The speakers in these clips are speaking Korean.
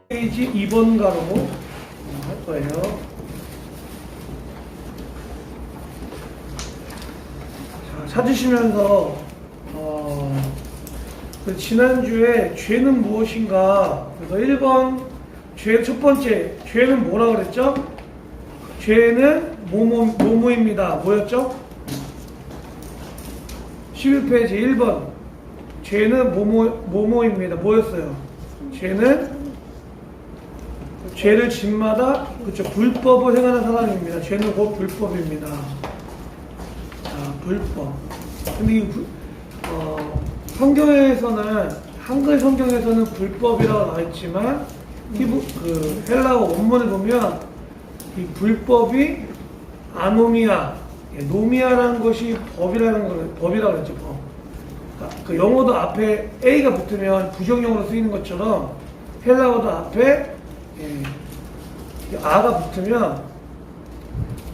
페이지 2번 가로 할 거예요. 자, 찾으시면서 지난주에 죄는 무엇인가, 그래서 1번 죄 첫 번째 죄는 뭐라 그랬죠? 죄는 뭐뭐입니다. 뭐였죠? 11페이지 1번 죄는 뭐뭐입니다. 뭐였어요? 죄를 짓마다 그렇죠, 불법을 행하는 사람입니다. 죄는 곧 불법입니다. 자, 불법. 근데 이 성경에서는, 한글 성경에서는 불법이라고 나와 있지만 헬라어 원문을 보면 이 불법이 아노미아, 노미아라는 것이 법이라고 그랬죠. 법. 그 영어도 앞에 A가 붙으면 부정형으로 쓰이는 것처럼 헬라어도 앞에 아가 붙으면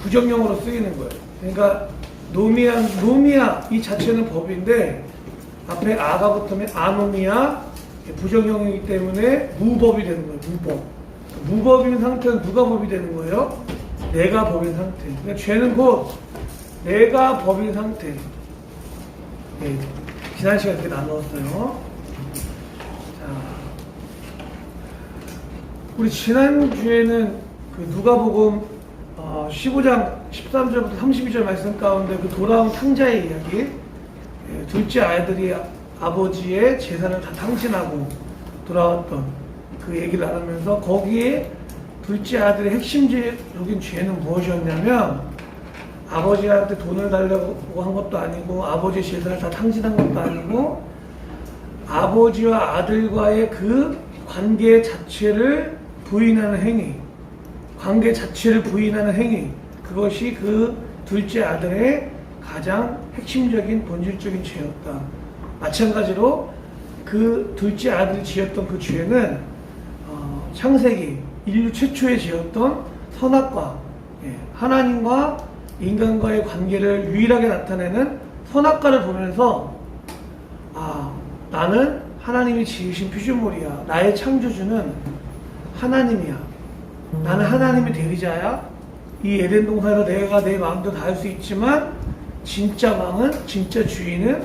부정형으로 쓰이는 거예요. 그러니까 노미아 이 자체는 법인데 앞에 아가 붙으면 아노미아, 부정형이기 때문에 무법이 되는 거예요. 무법인 상태는 누가 법이 되는 거예요? 내가 법인 상태. 그러니까 죄는 곧 내가 법인 상태. 지난 시간에 이렇게 나누었어요. 자, 우리 지난주에는 그 누가복음 15장 13절부터 32절 말씀 가운데 그 돌아온 탕자의 이야기, 둘째 아이들이 아버지의 재산을 다 탕진하고 돌아왔던 그 얘기를 나누면서 거기에 둘째 아들의 핵심적인 죄는 무엇이었냐면 아버지한테 돈을 달라고 한 것도 아니고 아버지의 재산을 다 탕진한 것도 아니고 아버지와 아들과의 그 관계 자체를 부인하는 행위, 그것이 그 둘째 아들의 가장 핵심적인 본질적인 죄였다. 마찬가지로 그 둘째 아들이 지었던 그 죄는 창세기 인류 최초에 지었던 선악과, 하나님과 인간과의 관계를 유일하게 나타내는 선악과를 보면서 나는 하나님이 지으신 피조물이야. 나의 창조주는 하나님이야. 나는 하나님의 대리자야. 이 에덴 동산에서 내가 내 마음대로 다 할 수 있지만 진짜 왕은, 진짜 주인은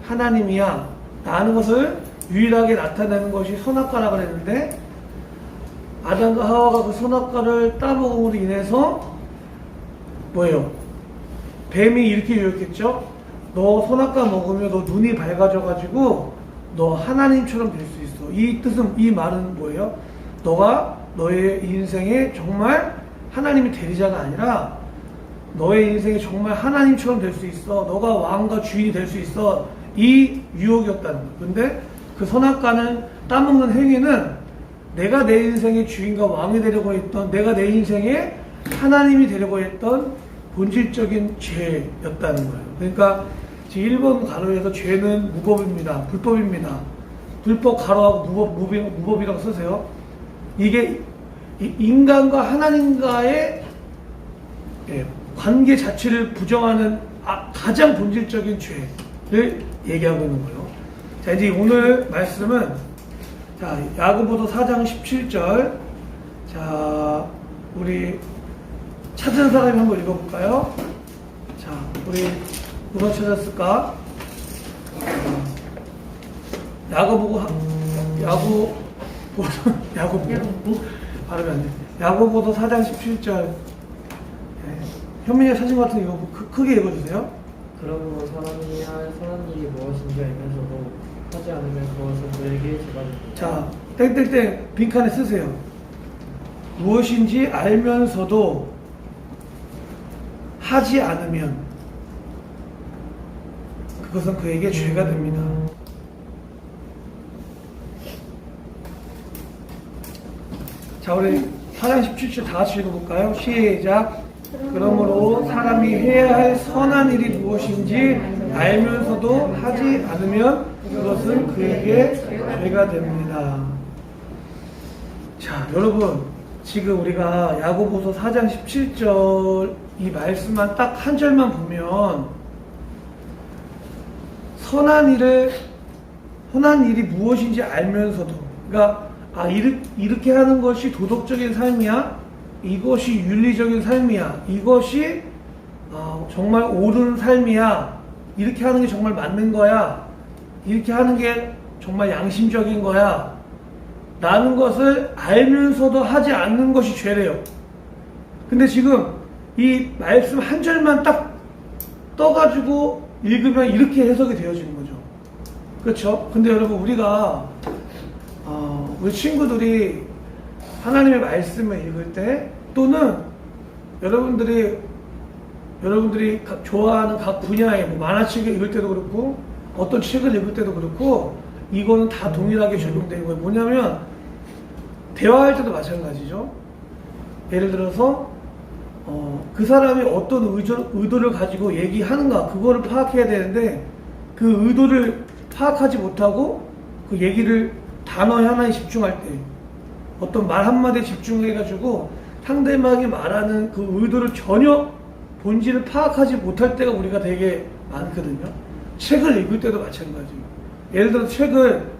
하나님이야 라는 것을 유일하게 나타내는 것이 선악과라고 그랬는데, 아담과 하와가 그 선악과를 따먹음으로 인해서 뭐예요? 뱀이 이렇게 유혹했죠. 너 선악과 먹으면 너 눈이 밝아져가지고 너 하나님처럼 될 수 있어. 이 뜻은, 이 말은 뭐예요? 너가 너의 인생에 정말 하나님이 대리자가 아니라 너의 인생에 정말 하나님처럼 될 수 있어. 너가 왕과 주인이 될 수 있어. 이 유혹이었다는 거예요. 근데 그 선악과는 따먹는 행위는 내가 내 인생의 주인과 왕이 되려고 했던, 내가 내 인생에 하나님이 되려고 했던 본질적인 죄였다는 거예요. 그러니까 1번 가로에서 죄는 무법입니다. 불법입니다. 불법 가로하고 무법이라고 쓰세요. 이게 인간과 하나님과의 관계 자체를 부정하는 가장 본질적인 죄를 얘기하고 있는 거예요. 자, 이제 오늘 말씀은, 자, 야고보서 4장 17절. 자, 우리 찾은 사람이 한번 읽어볼까요? 자, 우리 누가 찾았을까? 발음이 안 돼. 야고보서 4장 17절. 현민이가 찾은 것 같은데 이거 크게 읽어주세요. 그러므로 사람이 할 선한 일이 무엇인지 알면서도 하지 않으면 그것은 그에게 죄가 됩니다. 자, 땡땡땡 빈칸에 쓰세요. 무엇인지 알면서도 하지 않으면 그것은 그에게 죄가 됩니다. 자, 우리 4장 17절 다 같이 읽어볼까요? 시작. 그러므로 사람이 해야 할 선한 일이 무엇인지 알면서도 하지 않으면 그것은 그에게 죄가 됩니다. 자, 여러분, 지금 우리가 야고보서 4장 17절 이 말씀만 딱 한 절만 보면 선한 일이 무엇인지 알면서도, 그러니까 이렇게 하는 것이 도덕적인 삶이야, 이것이 윤리적인 삶이야, 이것이 정말 옳은 삶이야, 이렇게 하는 게 정말 맞는 거야, 이렇게 하는 게 정말 양심적인 거야 라는 것을 알면서도 하지 않는 것이 죄래요. 근데 지금 이 말씀 한 절만 딱 떠가지고 읽으면 이렇게 해석이 되어지는 거죠. 그렇죠? 근데 여러분, 우리가 우리 친구들이 하나님의 말씀을 읽을 때, 또는 여러분들이 좋아하는 각 분야의 뭐 만화책을 읽을 때도 그렇고 어떤 책을 읽을 때도 그렇고, 이거는 다 동일하게 적용되는 거예요. 뭐냐면 대화할 때도 마찬가지죠. 예를 들어서 그 사람이 어떤 의도를 가지고 얘기하는가, 그거를 파악해야 되는데 그 의도를 파악하지 못하고 그 얘기를 단어 하나에 집중할 때, 어떤 말 한마디에 집중해가지고 상대방이 말하는 그 의도를 전혀 본질을 파악하지 못할 때가 우리가 되게 많거든요. 책을 읽을 때도 마찬가지예요. 예를 들어 책을,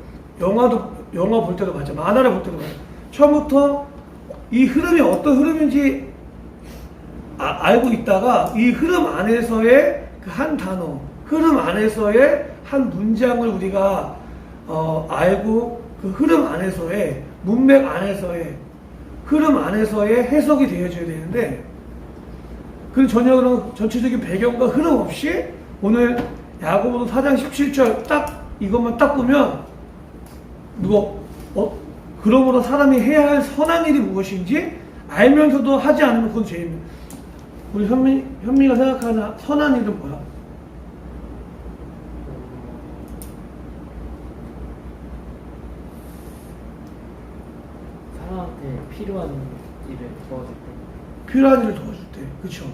영화 볼 때도 마찬가지, 만화를 볼 때도 마찬가지. 처음부터 이 흐름이 어떤 흐름인지 알고 있다가 이 흐름 안에서의 그 한 단어, 흐름 안에서의 한 문장을 우리가 알고 그 흐름 안에서의 문맥 안에서의 흐름 안에서의 해석이 되어져야 되는데, 그 전혀 그런 전체적인 배경과 흐름 없이 오늘 야고보서 4장 17절 딱 이것만 딱 보면 그러므로 사람이 해야 할 선한 일이 무엇인지 알면서도 하지 않으면 그건 죄입니다. 우리 현미가 생각하는 선한 일은 뭐야? 사람한테 필요한 일을 도와줄 때. 필요한 일을 도와줄 때, 그쵸?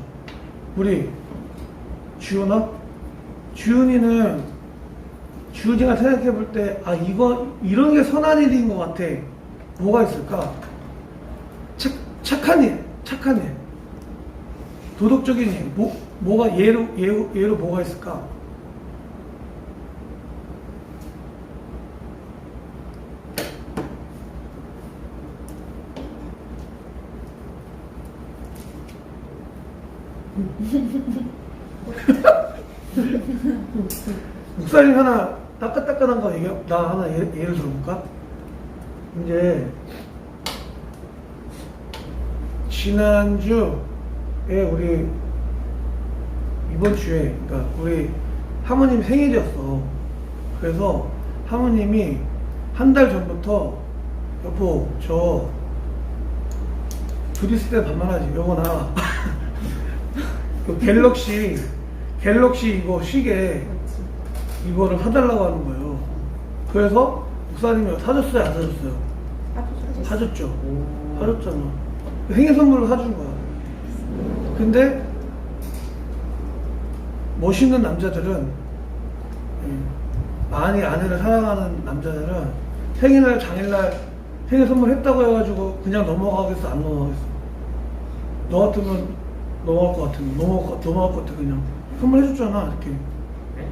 우리 주은이가 생각해 볼 때, 이런 게 선한 일인 것 같아. 뭐가 있을까? 착한 일. 도덕적인 일. 뭐가 예로 뭐가 있을까? 목사님 하나 따끈따끈한 거 나 하나 예를 들어볼까? 이제 지난주에 우리 이번 주에, 그러니까 우리 사모님 생일이었어. 그래서 사모님이 한 달 전부터, 여보 저 둘이 있을 때 반말하지, 여보나 갤럭시 이거 시계 이거를 사달라고 하는 거예요. 그래서 목사님이 사줬어요, 안 사줬어요? 사줬죠. 사줬잖아. 생일 선물로 사준 거야. 근데 멋있는 남자들은, 많이 아내를 사랑하는 남자들은 생일날 당일날 생일 선물 했다고 해가지고 그냥 넘어가겠어, 안 넘어가겠어? 너 같으면 넘어갈 것 같아. 그냥 선물 해줬잖아, 이렇게. 네?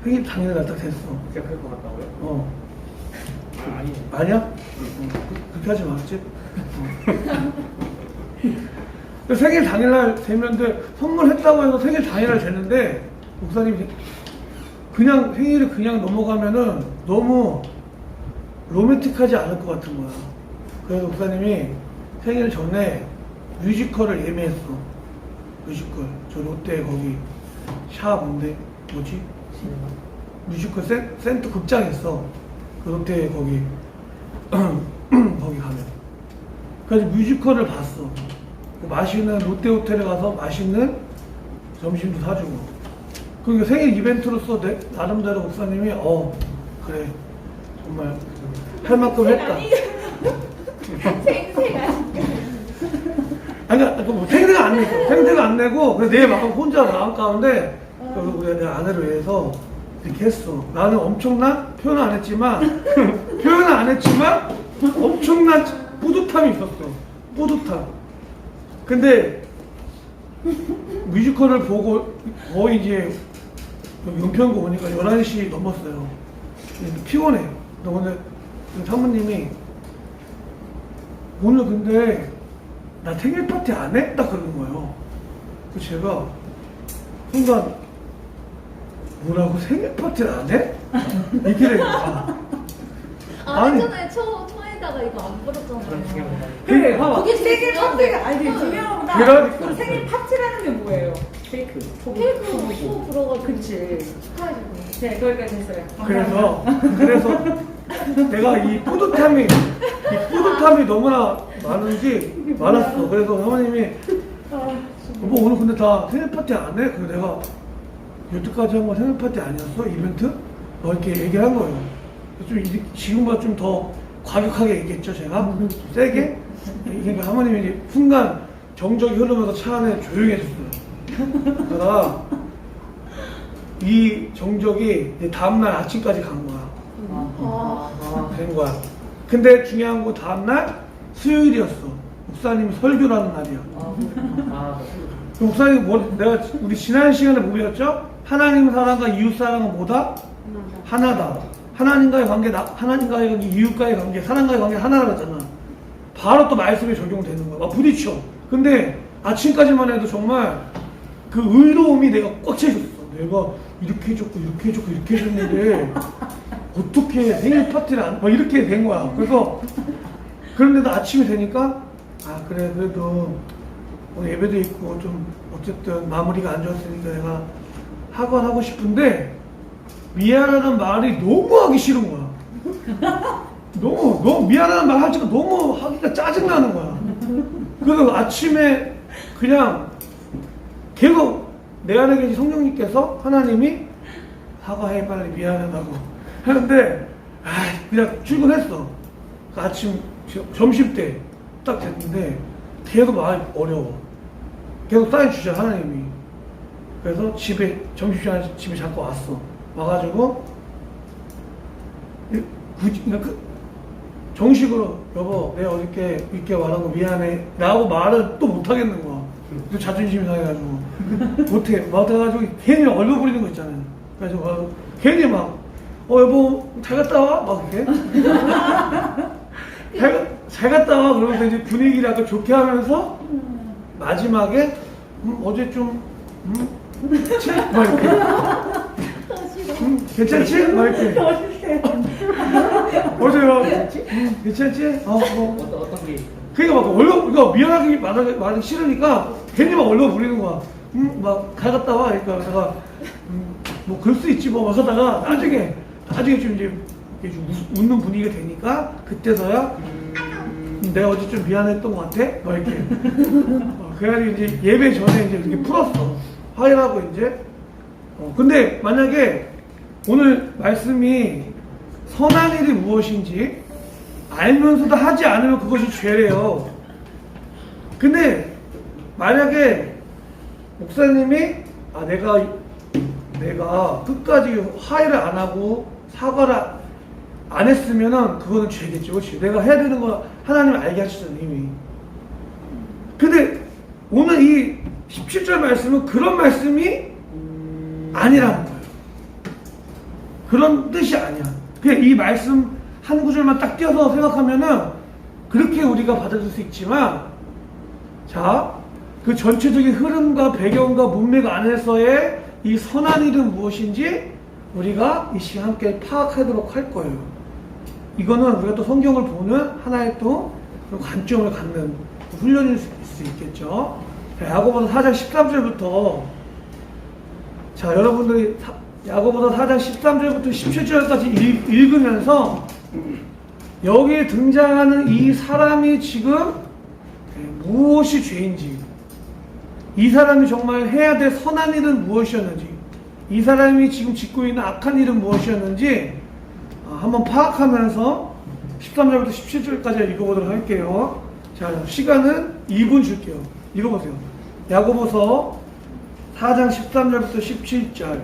생일 당일날 딱 됐어. 진짜 그럴 것 같다고요? 아니. 아니야? 그렇게 하지 말았지? 생일 당일날 되면 선물했다고 해서 생일 당일날 됐는데, 목사님이 그냥 생일을 그냥 넘어가면은 너무 로맨틱하지 않을 것 같은 거야. 그래서 목사님이 생일 전에 뮤지컬을 예매했어. 뮤지컬. 저 롯데 거기 뭐지? 뮤지컬 센터 극장 있어. 그 롯데 거기 거기 가면. 그래서 뮤지컬을 봤어. 맛있는 롯데 호텔에 가서 맛있는 점심도 사주고. 그러니까 생일 이벤트로서 나름대로 목사님이 그래 정말 할 만큼 했다. 생색가 안 내고, 그래서 내 마음 혼자 마음 가운데 우리 내 아내를 위해서 이렇게 했어. 나는 엄청난 표현은 안 했지만 엄청난 뿌듯함이 있었어. 뿌듯함. 근데 뮤지컬을 보고 거의 이제 연평구 오니까 11시 넘었어요. 피곤해요. 근데 오늘 사모님이 오늘 근데 나 생일 파티 안 해? 딱 그러는 거예요. 그래서 제가 순간 뭐라고 생일 파티를 안 해? 이렇게 된 거야. 아니. 예전에 초에다가 이거 안 불었잖아요. 그래, 봐봐. 그게 제일 생일 중요한 파티가 거야. 아니 되게 중요한 거다. 그러니까. 그럼 생일 파티라는 게 뭐예요? 케이크. 케이크 초 불어가지고 그치. 축하해주고. 네, 거기까지 됐어요. 그래서 내가 이 뿌듯함이 너무나 많았어. 그래서 사모님이 뭐 오늘 근데 다 생일 파티 안 해? 그래서 내가 여태까지 한 건 생일 파티 아니었어? 이벤트? 뭐 이렇게 얘기를 한 거예요. 좀 지금보다 좀 더 과격하게 얘기했죠, 제가? 좀 세게? 그러니까 사모님이 이제 순간 정적이 흐르면서 차 안에 조용해졌어요. 그러다가 이 정적이 이제 다음날 아침까지 간 거야. 된 거야. 근데 중요한 건 다음날 수요일이었어. 목사님 설교라는 날이야. 그 목사님 내가 우리 지난 시간에 뭐 배웠죠? 하나님 사랑과 이웃 사랑은 뭐다? 하나다. 하나님과의 관계, 하나님과의 관계, 이웃과의 관계, 사랑과의 관계 하나라고 했잖아. 바로 또 말씀이 적용되는 거야. 막 부딪혀. 근데 아침까지만 해도 정말 그 의로움이 내가 꽉 차 있었어. 내가 이렇게 해줬고 이렇게 해줬고 이렇게 해줬는데 어떻게 생일 파티를 안, 막 이렇게 된 거야. 그래서 그런데도 아침이 되니까 아 그래 그래도 오늘 예배도 있고 좀 어쨌든 마무리가 안 좋았으니까 내가 하고 싶은데 미안하다는 말이 너무 하기 싫은 거야. 너무 미안하다는 말 하지만 너무 하기가 짜증나는 거야. 그래서 아침에 그냥 계속 내 안에 계신 성령님께서 하나님이 사과해 빨리 미안하다고 하는데 그냥 출근했어. 아침 점심 때 딱 됐는데 계속 마음이 어려워. 계속 사인 주자 하나님이. 그래서 점심시간에 집에 잠깐 왔어. 와가지고 정식으로 여보 내가 어저께 이렇게 말한 거 미안해 라고 말을 또 못하겠는 거야. 또 자존심이 상해가지고 못해. 못해가지고 괜히 얼굴 부리는 거 있잖아요. 그래서 괜히 막 여보 잘 갔다 와? 막 이렇게 잘 갔다 와 그러면서 이제 분위기를 약간 좋게 하면서 마지막에 어제 좀 그치? 막 이렇게 괜찮지? 막 이렇게 어제 막 괜찮지? 어떤 게 그러니까 막 얼굴 미안하게 말하기 싫으니까 괜히 막 얼굴 부리는 거야. 막 잘 갔다 와. 그러니까 내가 뭐 그럴 수 있지 뭐 하다가 나중에 좀 이제 좀 웃는 분위기가 되니까 그때서야 내가 어제 좀 미안했던 것 같아? 막 이렇게. 그래가지고 이제 예배 전에 이제 이렇게 풀었어. 화해하고 이제. 근데 만약에 오늘 말씀이 선한 일이 무엇인지 알면서도 하지 않으면 그것이 죄래요. 근데 만약에 목사님이 내가 끝까지 화해를 안 하고 사과를 안 했으면은 그거는 죄겠죠. 그렇지? 내가 해야 되는 거 하나님 알게 하시잖아요, 이미. 근데 오늘 이 17절 말씀은 그런 말씀이 아니라는 거예요. 그런 뜻이 아니야. 그냥 이 말씀 한 구절만 딱 띄어서 생각하면은 그렇게 우리가 받아들일 수 있지만, 자, 그 전체적인 흐름과 배경과 문맥 안에서의 이 선한 일은 무엇인지 우리가 이 시간 함께 파악하도록 할 거예요. 이거는 우리가 또 성경을 보는 하나의 또 관점을 갖는 훈련일 수 있겠죠. 야고보서 4장 13절부터 자 여러분들이 야고보서 4장 13절부터 17절까지 읽으면서 여기에 등장하는 이 사람이 지금 무엇이 죄인지, 이 사람이 정말 해야 될 선한 일은 무엇이었는지, 이 사람이 지금 짓고 있는 악한 일은 무엇이었는지 한번 파악하면서 13절부터 17절까지 읽어보도록 할게요. 자, 시간은 2분 줄게요. 읽어보세요. 야고보서 4장 13절부터 17절.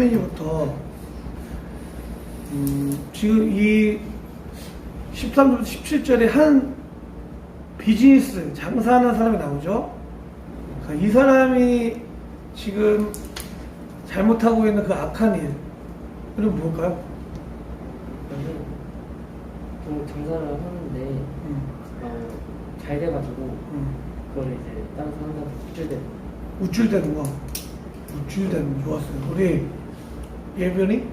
3매니부터 지금 이 13절부터 17절에 한 비즈니스 장사하는 사람이 나오죠. 그러니까 이 사람이 지금 잘못하고 있는 그 악한 일은 뭘까요? 저는 또 장사를 하는데 잘 돼가지고 그걸 이제 다른 사람한테 수출되는 우쭐대는 거. 우쭐대는 거 좋았어요. 우리 예변이?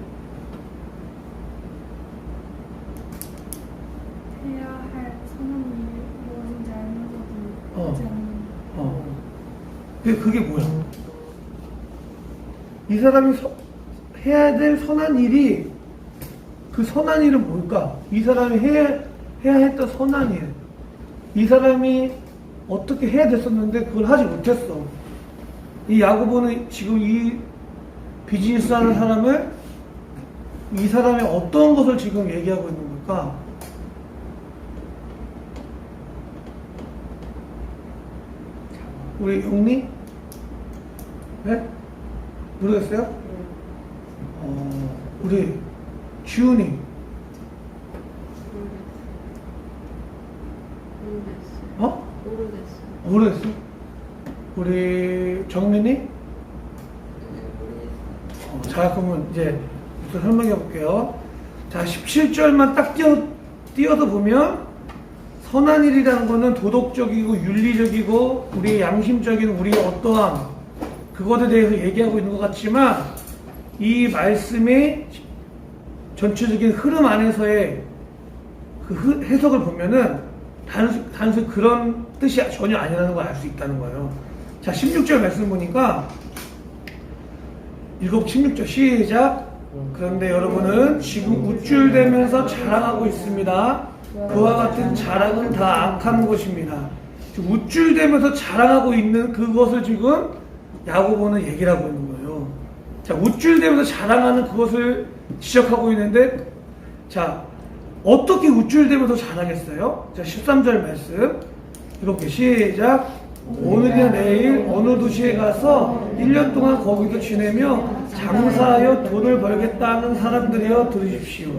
해야 할 선한 일이 무엇인지 알면서도 하지 않는 근데 그게 뭐야? 이 사람이 해야 될 선한 일이 그 선한 일은 뭘까? 이 사람이 해야 했던 선한 일. 이 사람이 어떻게 해야 됐었는데 그걸 하지 못했어. 이 야고보는 지금 이 비즈니스 하는 사람을 이 사람의 어떤 것을 지금 얘기하고 있는 걸까? 우리 용리? 네? 모르겠어요? 우리 지훈이? 어? 모르겠어. 우리 정민이? 자, 그러면 이제 또 설명해 볼게요. 자, 17절만 딱 띄어서 보면 선한 일이라는 거는 도덕적이고 윤리적이고 우리의 양심적인 우리의 어떠함 그것에 대해서 얘기하고 있는 것 같지만 이 말씀의 전체적인 흐름 안에서의 그 해석을 보면은 단순히 그런 뜻이 전혀 아니라는 걸 알 수 있다는 거예요. 자, 16절 말씀 보니까 16절 시작. 그런데 여러분은 지금 우쭐대면서 자랑하고 있습니다. 그와 같은 자랑은 다 악한 것입니다. 지금 우쭐대면서 자랑하고 있는 그것을 지금 야고보는 얘기를 하고 있는 거예요. 자, 우쭐대면서 자랑하는 그것을 지적하고 있는데, 자, 어떻게 우쭐대면서 자랑했어요? 자, 13절 말씀 이렇게 시작. 오늘이나 내일 어느 도시에 가서 1년 동안 거기서 지내며 장사하여 돈을 벌겠다는 사람들이여 들으십시오.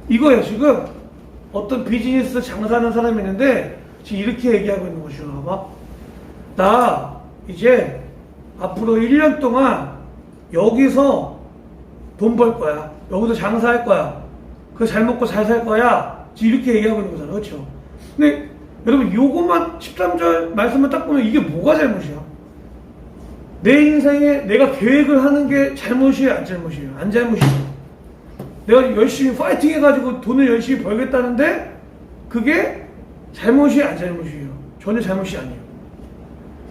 이거예요. 지금 어떤 비즈니스 장사하는 사람이 있는데 지금 이렇게 얘기하고 있는 것이요. 봐봐. 나 이제 앞으로 1년 동안 여기서 돈 벌 거야. 여기서 장사할 거야. 그거 잘 먹고 잘 살 거야. 지금 이렇게 얘기하고 있는 거잖아. 그렇죠? 근데 여러분 요것만 13절 말씀을 딱 보면 이게 뭐가 잘못이야? 내 인생에 내가 계획을 하는 게 잘못이에요? 안 잘못이에요? 안 잘못이에요. 내가 열심히 파이팅 해가지고 돈을 열심히 벌겠다는데 그게 잘못이에요? 안 잘못이에요? 전혀 잘못이 아니에요.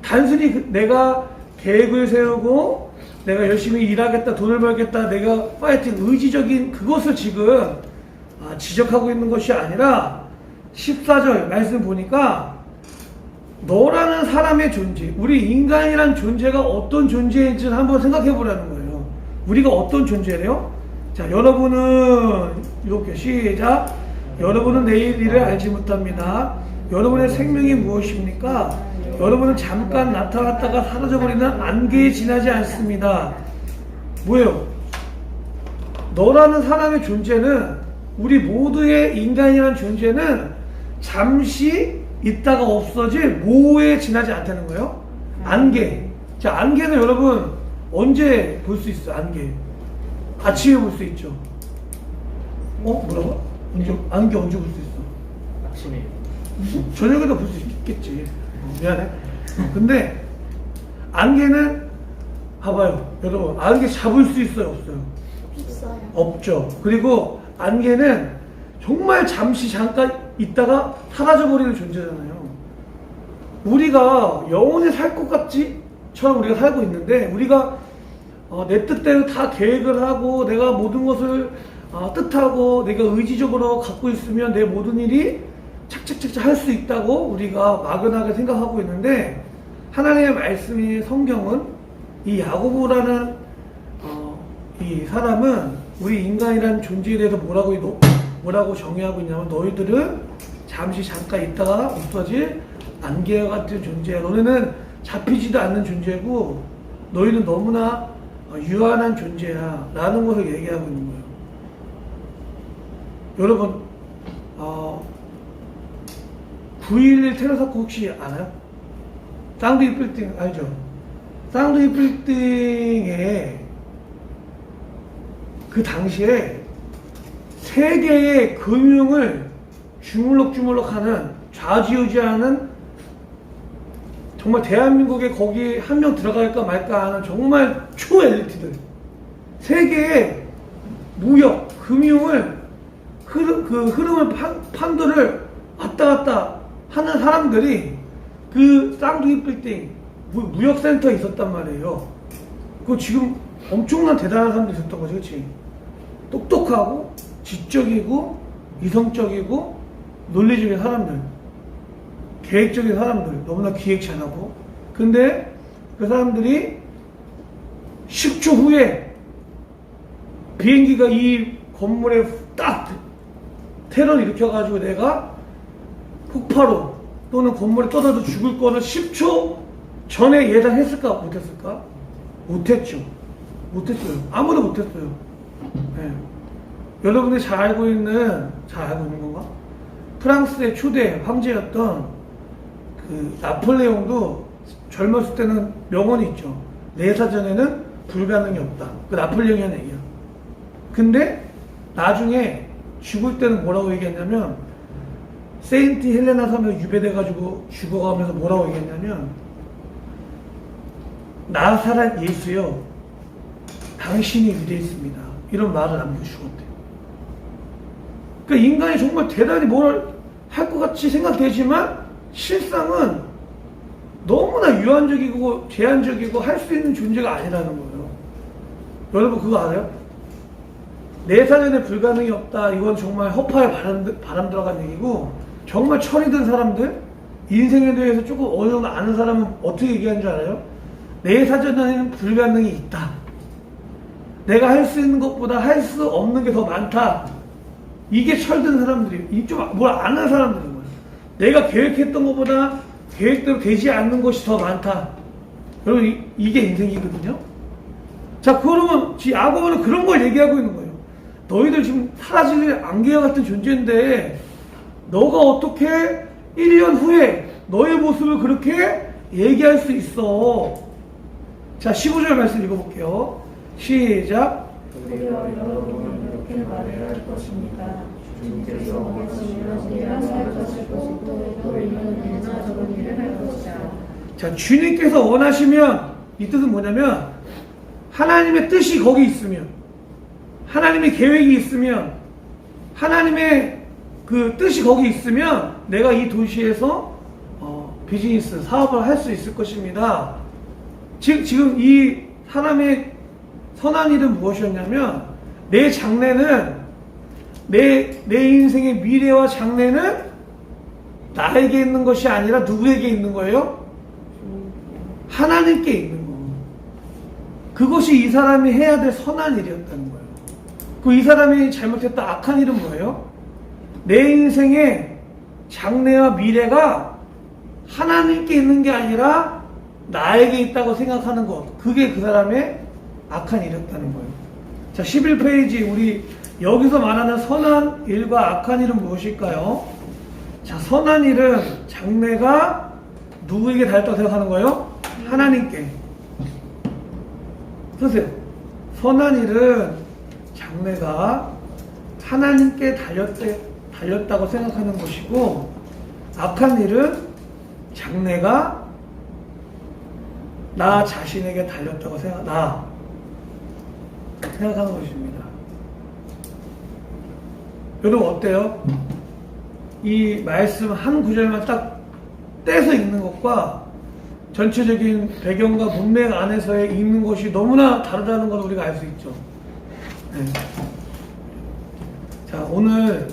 단순히 내가 계획을 세우고 내가 열심히 일하겠다, 돈을 벌겠다, 내가 파이팅, 의지적인 그것을 지금 지적하고 있는 것이 아니라 14절 말씀 보니까 너라는 사람의 존재, 우리 인간이란 존재가 어떤 존재인지를 한번 생각해 보라는 거예요. 우리가 어떤 존재래요? 자, 여러분은 이렇게 시작. 여러분은 내일 일을 알지 못합니다. 여러분의 생명이 무엇입니까? 여러분은 잠깐 나타났다가 사라져버리는 안개에 지나지 않습니다. 뭐예요? 너라는 사람의 존재는, 우리 모두의 인간이라는 존재는 잠시 있다가 없어질 모호에 지나지 않다는 거예요. 안개. 자, 안개는 여러분 언제 볼 수 있어요? 안개. 아침에 볼 수 있죠. 뭐라고? 안개 언제 볼 수 있어? 아침에 저녁에도 볼 수 있겠지. 미안해. 근데 안개는 봐봐요. 여러분, 안개 잡을 수 있어요? 없어요? 없어요. 없죠. 그리고 안개는 정말 잠시 잠깐 있다가 사라져버리는 존재잖아요. 우리가 영원히 살 것 같지처럼 우리가 살고 있는데, 우리가 내 뜻대로 다 계획을 하고 내가 모든 것을 뜻하고 내가 의지적으로 갖고 있으면 내 모든 일이 착착착착 할 수 있다고 우리가 막연하게 생각하고 있는데, 하나님의 말씀이 성경은 이 야고보라는 이 사람은 우리 인간이라는 존재에 대해서 뭐라고 정의하고 있냐면, 너희들은 잠시 잠깐 있다가 없어질 안개와 같은 존재야. 너네는 잡히지도 않는 존재고, 너희는 너무나 유한한 존재야 라는 것을 얘기하고 있는 거예요. 여러분 9.11 테러 사건 혹시 알아요? 쌍둥이 빌딩 알죠? 쌍둥이 빌딩에 그 당시에 세계의 금융을 주물럭주물럭하는 좌지우지하는 정말 대한민국에 거기 한 명 들어갈까 말까 하는 정말 초엘리트들, 세계의 무역, 금융을 그 흐름을 판도를 왔다 갔다 하는 사람들이 그 쌍둥이 빌딩 무역센터에 있었단 말이에요. 그거 지금 엄청난 대단한 사람들이 있었던 거지, 그치? 똑똑하고 지적이고 이성적이고 논리적인 사람들, 계획적인 사람들, 너무나 기획 잘하고. 근데 그 사람들이 10초 후에 비행기가 이 건물에 딱 테러를 일으켜가지고 내가 폭파로 또는 건물에 떠다도 죽을 거를 10초 전에 예상했을까 못했을까? 못했죠. 아무도 못했어요. 네. 여러분들이 잘 알고 있는 건가? 프랑스의 초대 황제였던 그 나폴레옹도 젊었을 때는 명언이 있죠. 내 사전에는 불가능이 없다. 그 나폴레옹이 한 얘기야. 근데 나중에 죽을 때는 뭐라고 얘기했냐면, 세인트 헬레나 섬에 유배돼가지고 죽어가면서 뭐라고 얘기했냐면, 나사렛 예수여, 당신이 위대했습니다. 이런 말을 남겨 죽었대요. 그러니까 인간이 정말 대단히 뭘 할 것 같이 생각되지만 실상은 너무나 유한적이고 제한적이고 할 수 있는 존재가 아니라는 거예요. 여러분 그거 알아요? 내 사전에 불가능이 없다. 이건 정말 허파에 바람 들어간 얘기고, 정말 철이 든 사람들, 인생에 대해서 조금 어느 정도 아는 사람은 어떻게 얘기하는 줄 알아요? 내 사전에는 불가능이 있다. 내가 할 수 있는 것보다 할 수 없는 게 더 많다. 이게 철든 사람들이, 좀 뭘 아는 사람들인 거예요. 내가 계획했던 것보다 계획대로 되지 않는 것이 더 많다. 여러분, 이게 인생이거든요? 자, 그러면 야고보는 그런 걸 얘기하고 있는 거예요. 너희들 지금 사라질 안개와 같은 존재인데, 너가 어떻게 1년 후에 너의 모습을 그렇게 얘기할 수 있어? 자, 15절 말씀 읽어볼게요. 시작. 우리와 여러분은 이렇게 말을 할 것입니다. 주님께서 오시면 이런 할 것이고 또 이런 일이나 저런 일을 할 것이다. 자, 주님께서 원하시면, 이 뜻은 뭐냐면 하나님의 뜻이 거기 있으면, 하나님의 계획이 있으면, 하나님의 그 뜻이 거기 있으면 내가 이 도시에서 비즈니스, 사업을 할 수 있을 것입니다. 지금 이 사람의 선한 일은 무엇이었냐면, 내 장래는, 내 인생의 미래와 장래는 나에게 있는 것이 아니라 누구에게 있는 거예요? 하나님께 있는 거. 그것이 이 사람이 해야 될 선한 일이었다는 거예요. 그 이 사람이 잘못했다 악한 일은 뭐예요? 내 인생의 장래와 미래가 하나님께 있는 게 아니라 나에게 있다고 생각하는 것. 그게 그 사람의 악한 일이었다는 거예요. 자, 11페이지 우리 여기서 말하는 선한 일과 악한 일은 무엇일까요? 자, 선한 일은 장래가 누구에게 달렸다고 생각하는 거예요? 하나님께. 보세요. 선한 일은 장래가 하나님께 달렸다고 생각하는 것이고, 악한 일은 장래가 나 자신에게 달렸다고 생각하는 것입니다. 여러분 어때요? 이 말씀 한 구절만 딱 떼서 읽는 것과 전체적인 배경과 문맥 안에서의 읽는 것이 너무나 다르다는 걸 우리가 알 수 있죠. 네. 자, 오늘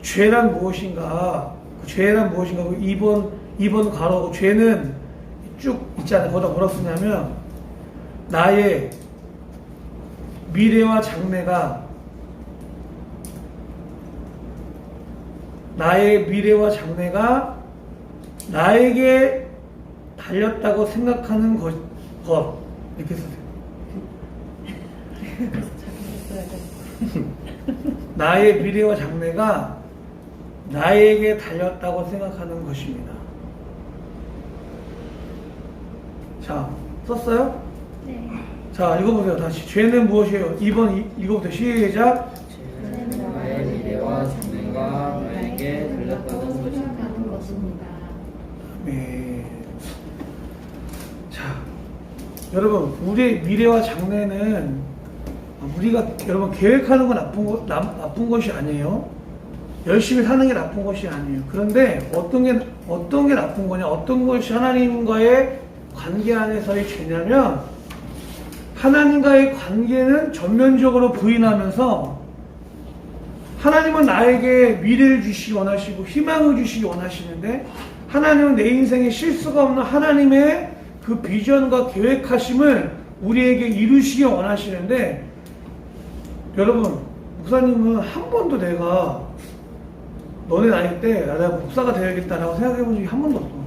죄란 무엇인가? 죄란 무엇인가? 2번 가로고, 죄는 쭉 있잖아요. 거기다 뭐라고 쓰냐면, 나의 미래와 장래가 나에게 달렸다고 생각하는 것 이렇게 쓰세요. 나의 미래와 장래가 나에게 달렸다고 생각하는 것입니다. 자, 썼어요? 네. 자, 읽어보세요. 다시. 죄는 무엇이에요? 2번 읽어보세요. 시작. 죄는 나의 미래와 장래가 나에게 들렸다는 것입니다. 생각하는 것입니다. 네. 자, 여러분, 우리의 미래와 장래는 우리가 여러분 계획하는 건 나쁜 것이 아니에요. 열심히 사는 게 나쁜 것이 아니에요. 그런데 어떤 게 나쁜 거냐? 어떤 것이 하나님과의 관계 안에서의 죄냐면 하나님과의 관계는 전면적으로 부인하면서 하나님은 나에게 미래를 주시기 원하시고 희망을 주시기 원하시는데 하나님은 내 인생에 실수가 없는 하나님의 그 비전과 계획하심을 우리에게 이루시기 원하시는데 여러분 목사님은 한 번도 내가 너네 나이 때 내가 목사가 되어야겠다라고 생각해 본 적이 한 번도 없어.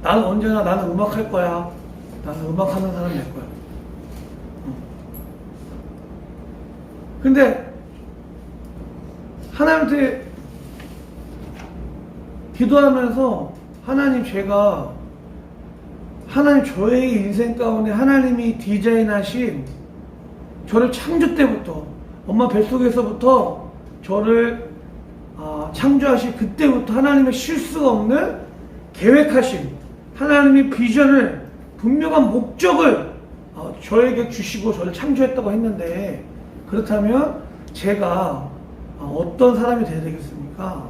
나는 언제나 나는 음악할 거야. 나는 음악하는 사람 될 거야. 근데 하나님한테 기도하면서 하나님 제가 하나님 저의 인생 가운데 하나님이 디자인하신 저를 창조 때부터 엄마 뱃속에서부터 저를 창조하신 그때부터 하나님의 실수가 없는 계획하신 하나님의 비전을 분명한 목적을 저에게 주시고 저를 창조했다고 했는데 그렇다면 제가 어떤 사람이 되어야 되겠습니까?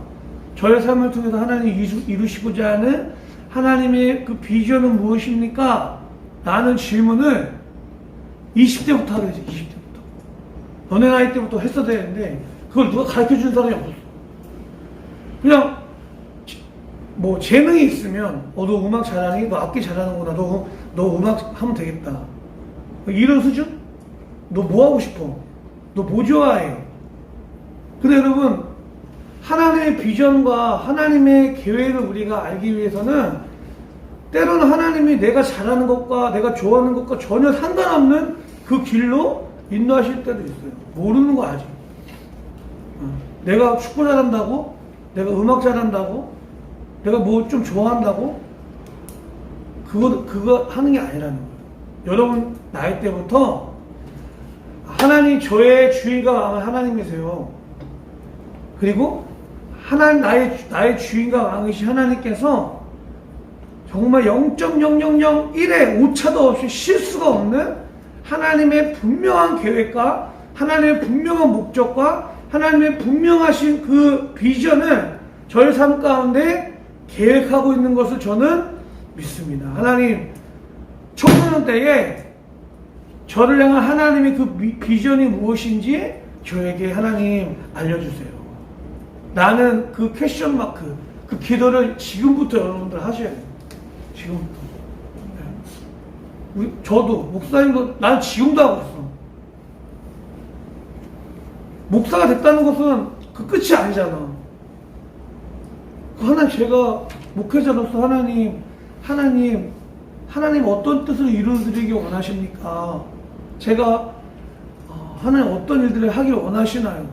저의 삶을 통해서 하나님이 이루시고자 하는 하나님의 그 비전은 무엇입니까? 라는 질문을 20대부터 하게 되죠. 20대부터. 너네 나이 때부터 했어야 되는데 그걸 누가 가르쳐준 사람이 없었어. 그냥 뭐 재능이 있으면 너 음악 잘하니? 너 악기 잘하는구나. 너 음악 하면 되겠다. 이런 수준? 너 뭐 하고 싶어? 너 뭐 좋아해? 근데 여러분 하나님의 비전과 하나님의 계획을 우리가 알기 위해서는 때로는 하나님이 내가 잘하는 것과 내가 좋아하는 것과 전혀 상관없는 그 길로 인도하실 때도 있어요. 모르는 거 아직. 내가 축구 잘한다고? 내가 음악 잘한다고? 내가 뭐 좀 좋아한다고? 그거 하는 게 아니라는 거예요. 여러분 나이 때부터 하나님 저의 주인과 왕은 하나님이세요. 그리고 하나님 나의 주인과 왕이신 하나님께서 정말 0.0001의 오차도 없이 실수가 없는 하나님의 분명한 계획과 하나님의 분명한 목적과 하나님의 분명하신 그 비전을 저의 삶 가운데 계획하고 있는 것을 저는 믿습니다. 하나님 청소년 때에 저를 향한 하나님의 그 비전이 무엇인지 저에게 하나님 알려주세요. 나는 그 퀘션 마크, 그 기도를 지금부터 여러분들 하셔야 돼요. 지금부터. 네. 저도, 목사님도, 난 지금도 하고 있어. 목사가 됐다는 것은 그 끝이 아니잖아. 하나님, 제가 목회자로서 하나님 어떤 뜻을 이루어드리기 원하십니까? 제가 하나님 어떤 일들을 하길 원하시나요?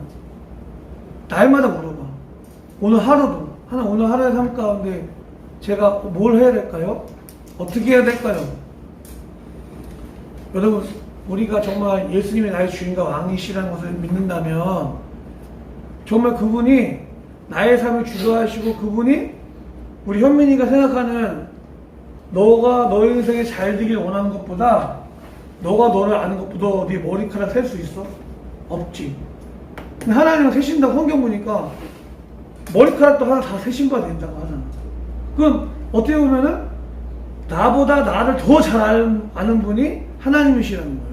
날마다 물어봐. 오늘 하루도 오늘 하루의 삶 가운데 제가 뭘 해야 될까요? 어떻게 해야 될까요? 여러분 우리가 정말 예수님이 나의 주인과 왕이시라는 것을 믿는다면 정말 그분이 나의 삶을 주도하시고 그분이 우리 현민이가 생각하는 너가 너의 인생에 잘 되길 원하는 것보다 너가 너를 아는 것보다 네 머리카락 셀 수 있어? 없지. 근데 하나님은 세신다고 성경 보니까 머리카락도 하나 다 세신바 된다고 하잖아. 그럼 어떻게 보면은 나보다 나를 더 잘 아는 분이 하나님이시라는 거예요.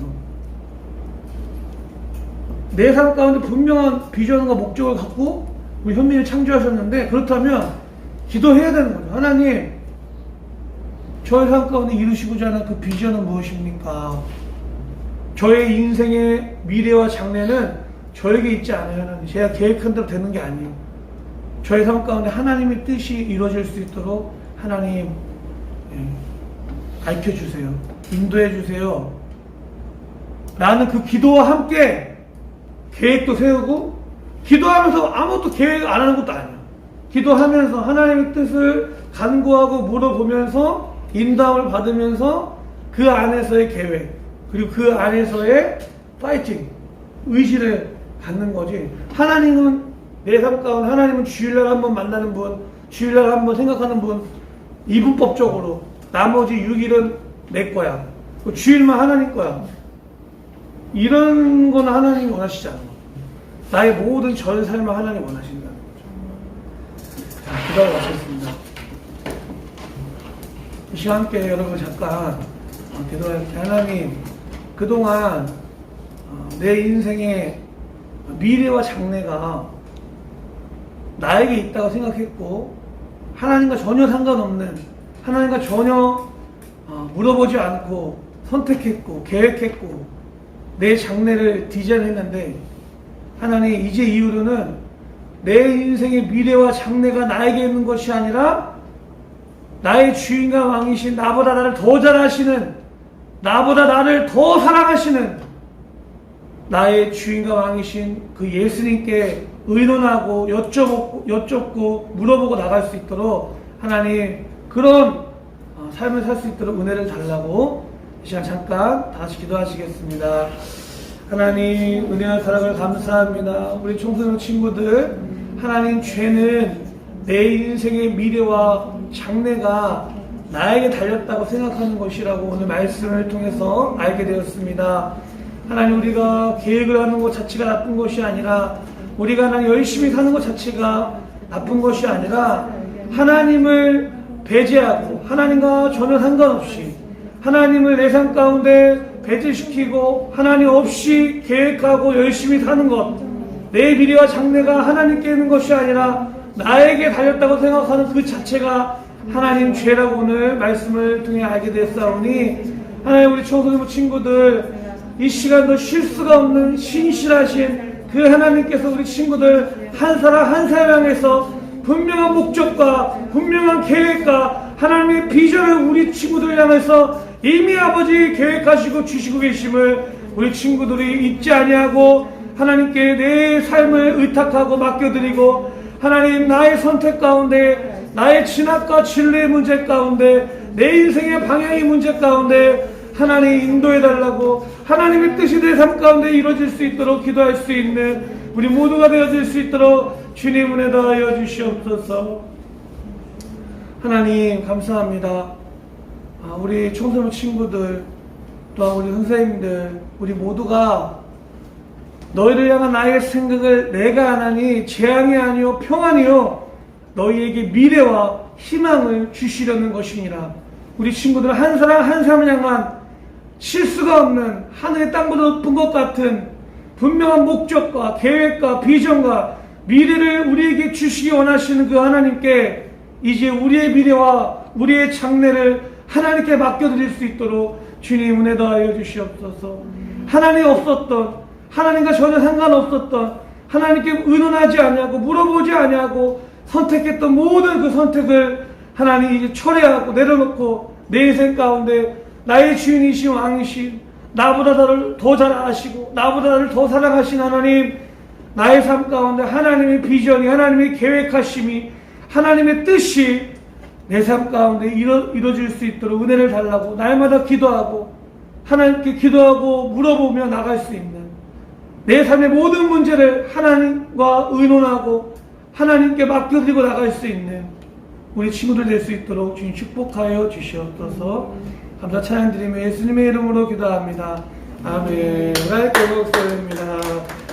내 삶 가운데 분명한 비전과 목적을 갖고 우리 현민을 창조하셨는데 그렇다면 기도해야 되는 거죠. 하나님 저의 삶 가운데 이루시고자 하는 그 비전은 무엇입니까? 저의 인생의 미래와 장래는 저에게 있지 않아요. 하나님. 제가 계획한 대로 되는 게 아니에요. 저의 삶 가운데 하나님의 뜻이 이루어질 수 있도록 하나님 가르쳐주세요. 인도해주세요. 나는 그 기도와 함께 계획도 세우고 기도하면서 아무것도 계획 안 하는 것도 아니야. 기도하면서 하나님의 뜻을 간구하고 물어보면서 인도함을 받으면서 그 안에서의 계획 그리고 그 안에서의 파이팅 의지를 갖는 거지. 하나님은 내 삶 가운데 하나님은 주일날 한번 만나는 분, 주일날 한번 생각하는 분, 이분법적으로 나머지 6일은 내 거야. 주일만 하나님 거야. 이런 건 하나님이 원하시지 않아. 나의 모든 전 삶을 하나님 원하신다는 거죠. 자, 기도하고 마치겠습니다. 이 시간 함께 여러분 잠깐 기도할 때 하나님 그동안 내 인생의 미래와 장래가 나에게 있다고 생각했고 하나님과 전혀 상관없는 하나님과 전혀 물어보지 않고 선택했고 계획했고 내 장래를 디자인했는데 하나님 이제 이후로는 내 인생의 미래와 장래가 나에게 있는 것이 아니라 나의 주인과 왕이신 나보다 나를 더 잘 아시는 나보다 나를 더 사랑하시는 나의 주인과 왕이신 그 예수님께 의논하고 여쭙고 물어보고 나갈 수 있도록 하나님 그런 삶을 살 수 있도록 은혜를 달라고 이 시간 잠깐 다시 기도하시겠습니다. 하나님 은혜와 사랑을 감사합니다. 우리 청소년 친구들 하나님 죄는 내 인생의 미래와 장래가 나에게 달렸다고 생각하는 것이라고 오늘 말씀을 통해서 알게 되었습니다. 하나님 우리가 계획을 하는 것 자체가 나쁜 것이 아니라 우리가 하나님 열심히 사는 것 자체가 나쁜 것이 아니라 하나님을 배제하고 하나님과 전혀 상관없이 하나님을 내 삶 가운데 배제시키고 하나님 없이 계획하고 열심히 사는 것 내 미래와 장래가 하나님께 있는 것이 아니라 나에게 달렸다고 생각하는 그 자체가 하나님 죄라고 오늘 말씀을 통해 알게 됐사오니 하나님 우리 청소년 친구들 이 시간도 실수가 없는 신실하신 그 하나님께서 우리 친구들 한 사람 한 사람 향해서 분명한 목적과 분명한 계획과 하나님의 비전을 우리 친구들 향해서 이미 아버지 계획하시고 주시고 계심을 우리 친구들이 잊지 아니하고 하나님께 내 삶을 의탁하고 맡겨드리고 하나님 나의 선택 가운데 나의 진학과 진리의 문제 가운데 내 인생의 방향의 문제 가운데 하나님 인도해달라고 하나님의 뜻이 내 삶 가운데 이루어질 수 있도록 기도할 수 있는 우리 모두가 되어질 수 있도록 주님 은혜 다하여 주시옵소서. 하나님 감사합니다. 우리 청소년 친구들 또한 우리 선생님들 우리 모두가 너희를 향한 나의 생각을 내가 안 하니 재앙이 아니요 평안이요 너희에게 미래와 희망을 주시려는 것이니라. 우리 친구들 한 사람 한 사람을 향한 실수가 없는 하늘의 땅보다 높은 것 같은 분명한 목적과 계획과 비전과 미래를 우리에게 주시기 원하시는 그 하나님께 이제 우리의 미래와 우리의 장래를 하나님께 맡겨드릴 수 있도록 주님 은혜 더하여 주시옵소서. 하나님 없었던 하나님과 전혀 상관없었던 하나님께 의논하지 아니하고 물어보지 아니하고 선택했던 모든 그 선택을 하나님 이제 철회하고 내려놓고 내 인생 가운데 나의 주인이신 왕이신 나보다 나를 더 잘 아시고 나보다 나를 더 사랑하신 하나님 나의 삶 가운데 하나님의 비전이 하나님의 계획하심이 하나님의 뜻이 내 삶 가운데 이루어질 수 있도록 은혜를 달라고 날마다 기도하고 하나님께 기도하고 물어보며 나갈 수 있는 내 삶의 모든 문제를 하나님과 의논하고 하나님께 맡겨드리고 나갈 수 있는 우리 친구들 될 수 있도록 주님 축복하여 주시옵소서. 감사 찬양 드리며 예수님의 이름으로 기도합니다. 아멘. 하나님께 목소리입니다.